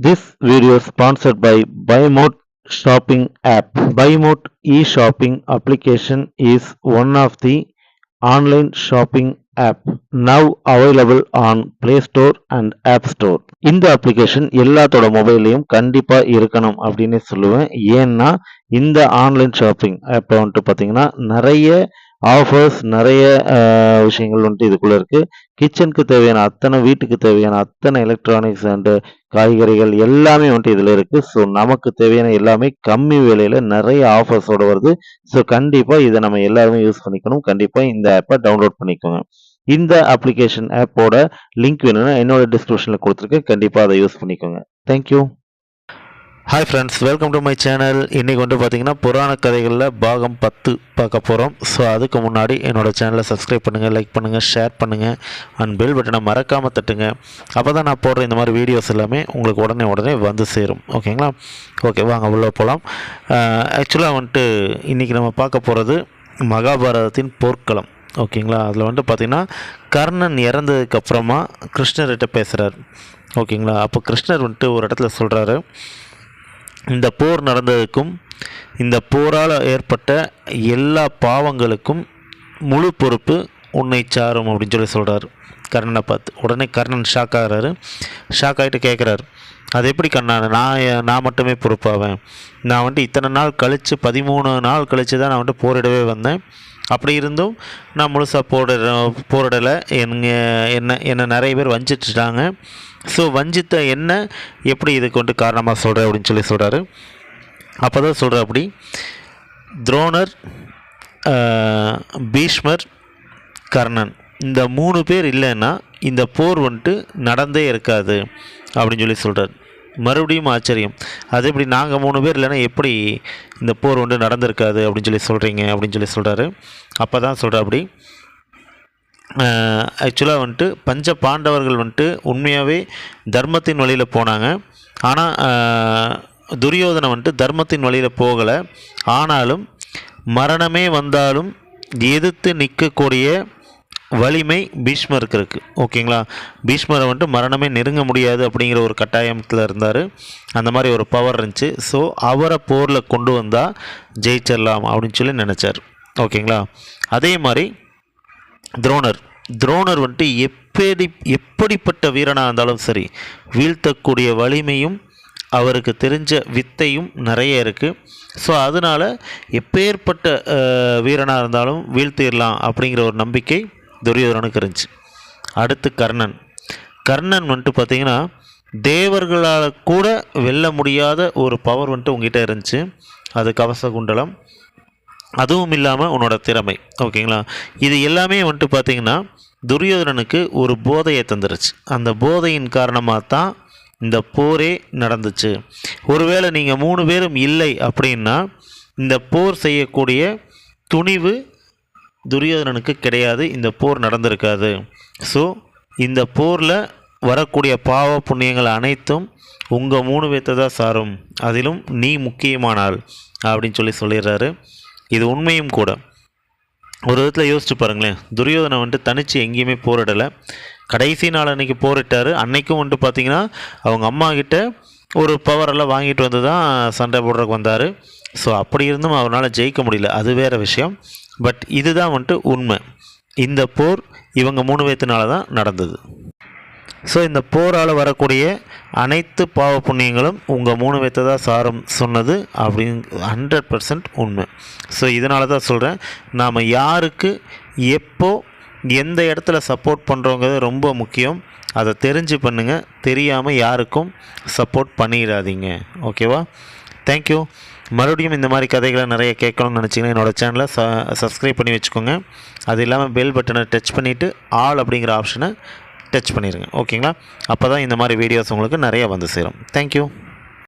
This video is sponsored by BuyMote shopping app. BuyMote e-shopping application is one of the online shopping app now available on Play Store and App Store. இந்த application எல்லாத்தோட மொபைல்லையும் கண்டிப்பா இருக்கணும் அப்படின்னு சொல்லுவேன். ஏன்னா இந்த online shopping ஆப்பை வந்துட்டு பார்த்தீங்கன்னா நிறைய ஆஃபர்ஸ் நிறைய விஷயங்கள் வந்துட்டு இதுக்குள்ள இருக்கு. கிச்சனுக்கு தேவையான அத்தனை வீட்டுக்கு தேவையான அத்தனை எலக்ட்ரானிக்ஸ் அண்டு காய்கறிகள் எல்லாமே வந்துட்டு இதில் இருக்குது. ஸோ நமக்கு தேவையான எல்லாமே கம்மி விலையில் நிறைய ஆஃபர்ஸோடு வருது. ஸோ கண்டிப்பாக இதை நம்ம எல்லாருமே யூஸ் பண்ணிக்கணும். கண்டிப்பாக இந்த ஆப்பை டவுன்லோட் பண்ணிக்கோங்க. இந்த அப்ளிகேஷன் ஆப்போட லிங்க் வேணும்னா என்னோட டிஸ்கிரிப்ஷனில் கொடுத்துருக்கேன். கண்டிப்பாக அதை யூஸ் பண்ணிக்கோங்க. Thank you. Hi friends, welcome to my channel. இன்றைக்கி வந்து பார்த்திங்கன்னா புராண கதைகளில் பாகம் 10 பார்க்க போகிறோம். ஸோ அதுக்கு முன்னாடி என்னோடய சேனலை சப்ஸ்கிரைப் பண்ணுங்கள், லைக் பண்ணுங்கள், ஷேர் பண்ணுங்கள் அண்ட் பெல் பட்டனை மறக்காமல் தட்டுங்க. அப்போ தான் நான் போடுற இந்த மாதிரி வீடியோஸ் எல்லாமே உங்களுக்கு உடனே வந்து சேரும். ஓகேங்களா? ஓகே, வாங்க உள்ளே போகலாம். ஆக்சுவலாக வந்துட்டு இன்றைக்கி நம்ம பார்க்க போகிறது மகாபாரதத்தின் போர்க்களம். ஓகேங்களா? அதில் வந்துட்டு பார்த்திங்கன்னா கர்ணன் இறந்ததுக்கப்புறமா கிருஷ்ணர்கிட்ட பேசுகிறார். ஓகேங்களா? அப்போ கிருஷ்ணர் வந்துட்டு ஒரு இடத்துல சொல்கிறாரு, இந்த போர் நடந்ததுக்கும் இந்த போரால் ஏற்பட்ட எல்லா பாவங்களுக்கும் முழு பொறுப்பு உன்னை சாரும் அப்படின்னு சொல்லி சொல்கிறார் கர்ணனை பார்த்து. உடனே கர்ணன் ஷாக் ஆகிறாரு. ஷாக் ஆகிட்டு கேட்குறாரு, அது எப்படி கண்ணா, நான் மட்டுமே பொறுப்பாவேன்? நான் வந்துட்டு இத்தனை நாள் கழித்து 13 நாள் கழித்து தான் நான் வந்துட்டு போரிடவே வந்தேன். அப்படி இருந்தும் நான் முழுசாக போரிடலை. என்னை நிறைய பேர் வஞ்சிட்டுட்டாங்க. ஸோ வஞ்சித்த என்ன எப்படி இதுக்கு வந்துட்டு காரணமாக சொல்கிறேன் அப்படின்னு சொல்லி சொல்கிறாரு. அப்போ தான் சொல்கிற அப்படி துரோணர், பீஷ்மர், கர்ணன் இந்த 3 பேர் இல்லைன்னா இந்த போர் வந்துட்டு நடந்தே இருக்காது அப்படின்னு சொல்லி சொல்கிறார். மறுபடியும் ஆச்சரியம், அது எப்படி நாங்கள் 3 பேர் இல்லைன்னா எப்படி இந்த போர் வந்துட்டு நடந்திருக்காது அப்படின்னு சொல்லி சொல்கிறீங்க அப்படின்னு சொல்லி சொல்கிறாரு. அப்போ தான் சொல்கிற அப்படி ஆக்சுவலாக வந்துட்டு பஞ்ச பாண்டவர்கள் வந்துட்டு உண்மையாகவே தர்மத்தின் வழியில் போனாங்க. ஆனால் துரியோதனை வந்துட்டு தர்மத்தின் வழியில் போகலை. ஆனாலும் மரணமே வந்தாலும் எதிர்த்து நிற்கக்கூடிய வலிமை பீஷ்மருக்கு இருக்குது. ஓகேங்களா? பீஷ்மரை வந்துட்டு மரணமே நெருங்க முடியாது அப்படிங்கிற ஒரு கட்டாயத்தில் இருந்தார். அந்த மாதிரி ஒரு பவர் இருந்துச்சு. ஸோ அவரை போரில் கொண்டு வந்தால் ஜெயிச்சிடலாம் அப்படின்னு சொல்லி நினச்சார். ஓகேங்களா? அதே மாதிரி துரோணர் வந்துட்டு எப்படிப்பட்ட வீரனாக இருந்தாலும் சரி வீழ்த்தக்கூடிய வலிமையும் அவருக்கு தெரிஞ்ச வித்தையும் நிறைய இருக்குது. ஸோ அதனால் எப்பேற்பட்ட வீரனாக இருந்தாலும் வீழ்த்திடலாம் அப்படிங்கிற ஒரு நம்பிக்கை துரியோதனனுக்கு இருந்துச்சு. அடுத்து கர்ணன் வந்துட்டு பார்த்திங்கன்னா தேவர்களால் கூட வெல்ல முடியாத ஒரு பவர் வந்துட்டு உங்ககிட்ட இருந்துச்சு. அது கவச குண்டலம். அதுவும் இல்லாமல் உன்னோட திறமை. ஓகேங்களா? இது எல்லாமே வந்துட்டு பார்த்திங்கன்னா துரியோதனனுக்கு ஒரு போதையை தந்துருச்சு. அந்த போதையின் காரணமாக தான் இந்த போரே நடந்துச்சு. ஒருவேளை நீங்கள் 3 பேரும் இல்லை அப்படின்னா இந்த போர் செய்யக்கூடிய துணிவு துரியோதனனுக்கு கிடையாது, இந்த போர் நடந்திருக்காது. ஸோ இந்த போரில் வரக்கூடிய பாவ புண்ணியங்கள் அனைத்தும் உங்கள் 3 பேர்த்தை தான் சாரும், அதிலும் நீ முக்கியமான ஆள் அப்படின்னு சொல்லிடுறாரு. இது உண்மையும் கூட. ஒரு விதத்தில் யோசிச்சு பாருங்களேன், துரியோதனை வந்துட்டு தனித்து எங்கேயுமே போரிடலை. கடைசி நாள் அன்றைக்கி போரிட்டார். அன்றைக்கும் வந்துட்டு பார்த்திங்கன்னா அவங்க அம்மா கிட்ட ஒரு பவரெல்லாம் வாங்கிட்டு வந்து தான் சண்டை போடுறதுக்கு வந்தார். ஸோ அப்படி இருந்தும் அவரால் ஜெயிக்க முடியல, அது வேறு விஷயம். பட் இதுதான் வந்துட்டு உண்மை. இந்த போர் இவங்க 3 பேர்த்தினால தான் நடந்தது. ஸோ இந்த போரால் வரக்கூடிய அனைத்து பாவ புண்ணியங்களும் உங்கள் 3 பேர்த்தை தான் சாரும் சொன்னது அப்படின்னு 100% உண்மை. ஸோ இதனால தான் சொல்கிறேன், நாம் யாருக்கு எப்போ எந்த இடத்துல சப்போர்ட் பண்ணுறோங்கிறது ரொம்ப முக்கியம். அதை தெரிஞ்சு பண்ணுங்கள், தெரியாமல் யாருக்கும் சப்போர்ட் பண்ணிடாதீங்க. ஓகேவா? தேங்க்யூ. மறுபடியும் இந்த மாதிரி கதைகளை நிறைய கேட்கணும்னு நினச்சிங்கன்னா என்னோடய சேனலை சப்ஸ்கிரைப் பண்ணி வச்சுக்கோங்க. அது இல்லாமல் பெல் பட்டனை டச் பண்ணிவிட்டு ஆல் அப்படிங்கிற ஆப்ஷனை டச் பண்ணிடுங்க. ஓகேங்களா? அப்போ தான் இந்த மாதிரி வீடியோஸ் உங்களுக்கு நிறையா வந்து சேரும். தேங்க்யூ.